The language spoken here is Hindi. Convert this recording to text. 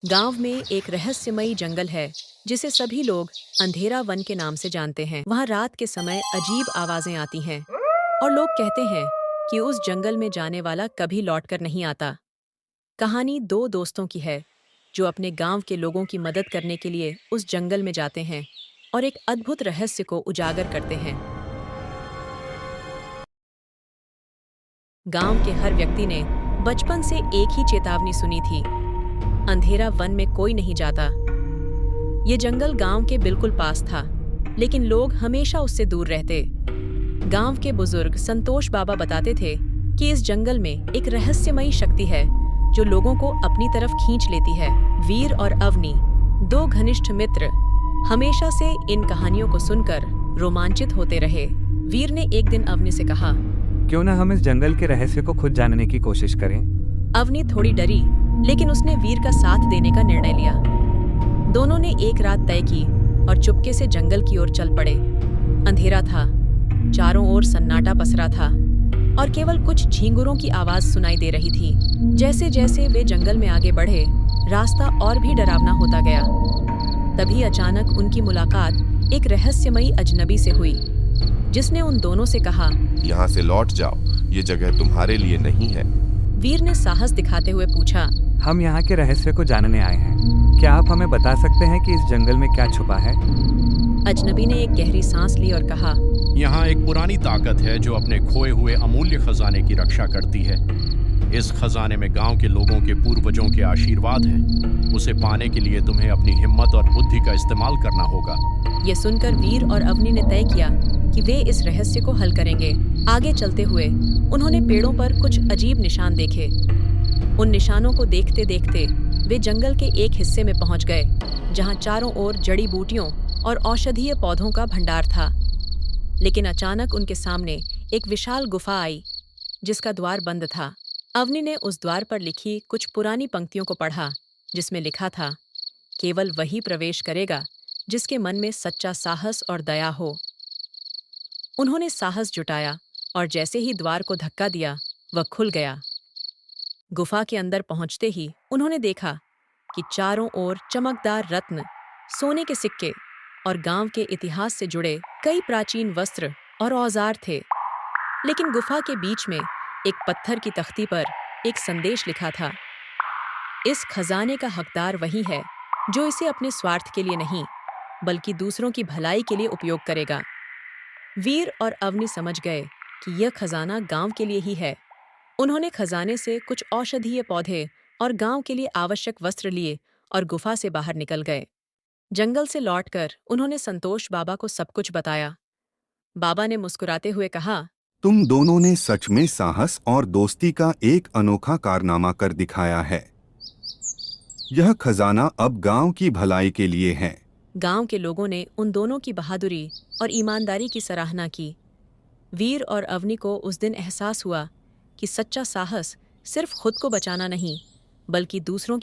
गांव में एक रहस्यमयी जंगल है जिसे सभी लोग अंधेरा वन के नाम से जानते हैं। वहां रात के समय अजीब आवाजें आती हैं और लोग कहते हैं कि उस जंगल में जाने वाला कभी लौटकर नहीं आता। कहानी दो दोस्तों की है जो अपने गांव के लोगों की मदद करने के लिए उस जंगल में जाते हैं और एक अद्भुत रहस्य को उजागर करते हैं। गांव के हर व्यक्ति ने बचपन से एक ही चेतावनी सुनी थी, अंधेरा वन में कोई नहीं जाता। ये जंगल गांव के बिल्कुल पास था, लेकिन लोग हमेशा उससे दूर रहते। गांव के बुजुर्ग संतोष बाबा बताते थे कि इस जंगल में एक रहस्यमयी शक्ति है जो लोगों को अपनी तरफ खींच लेती है। वीर और अवनी, दो घनिष्ठ मित्र, हमेशा से इन कहानियों को सुनकर रोमांचित होते रहे। वीर ने एक दिन अवनी से कहा, क्यों ना हम इस जंगल के रहस्य को खुद जानने की कोशिश करें। अवनी थोड़ी डरी, लेकिन उसने वीर का साथ देने का निर्णय लिया। दोनों ने एक रात तय की और चुपके से जंगल की ओर चल पड़े। अंधेरा था, चारों ओर सन्नाटा पसरा था और केवल कुछ झींगुरों की आवाज सुनाई दे रही थी। जैसे जैसे वे जंगल में आगे बढ़े, रास्ता और भी डरावना होता गया। तभी अचानक उनकी मुलाकात एक रहस्यमयी अजनबी से हुई, जिसने उन दोनों से कहा, यहाँ से लौट जाओ, ये जगह तुम्हारे लिए नहीं है। वीर ने साहस दिखाते हुए पूछा, हम यहाँ के रहस्य को जानने आए हैं। क्या आप हमें बता सकते हैं कि इस जंगल में क्या छुपा है? अजनबी ने एक गहरी सांस ली और कहा, यहाँ एक पुरानी ताकत है जो अपने खोए हुए अमूल्य खजाने की रक्षा करती है। इस खजाने में गांव के लोगों के पूर्वजों के आशीर्वाद हैं। उसे पाने के लिए तुम्हें अपनी हिम्मत और बुद्धि का इस्तेमाल करना होगा। यह सुनकर वीर और अवनी ने तय किया कि वे इस रहस्य को हल करेंगे। आगे चलते हुए उन्होंने पेड़ों पर कुछ अजीब निशान देखे। उन निशानों को देखते देखते वे जंगल के एक हिस्से में पहुंच गए, जहां चारों ओर जड़ी बूटियों और औषधीय पौधों का भंडार था। लेकिन अचानक उनके सामने एक विशाल गुफा आई, जिसका द्वार बंद था। अवनी ने उस द्वार पर लिखी कुछ पुरानी पंक्तियों को पढ़ा, जिसमें लिखा था, केवल वही प्रवेश करेगा जिसके मन में सच्चा साहस और दया हो। उन्होंने साहस जुटाया और जैसे ही द्वार को धक्का दिया, वह खुल गया। गुफा के अंदर पहुंचते ही उन्होंने देखा कि चारों ओर चमकदार रत्न, सोने के सिक्के और गांव के इतिहास से जुड़े कई प्राचीन वस्त्र और औजार थे। लेकिन गुफा के बीच में एक पत्थर की तख्ती पर एक संदेश लिखा था, इस खजाने का हकदार वही है जो इसे अपने स्वार्थ के लिए नहीं, बल्कि दूसरों की भलाई के लिए उपयोग करेगा। वीर और अवनी समझ गए कि यह खजाना गांव के लिए ही है। उन्होंने खजाने से कुछ औषधीय पौधे और गांव के लिए आवश्यक वस्त्र लिए और गुफा से बाहर निकल गए। जंगल से लौटकर उन्होंने संतोष बाबा को सब कुछ बताया। बाबा ने मुस्कुराते हुए कहा, तुम दोनों ने सच में साहस और दोस्ती का एक अनोखा कारनामा कर दिखाया है। यह खजाना अब गांव की भलाई के लिए है। गांव के लोगों ने उन दोनों की बहादुरी और ईमानदारी की सराहना की। वीर और अवनी को उस दिन एहसास हुआ कि सच्चा साहस सिर्फ खुद को बचाना नहीं, बल्कि दूसरों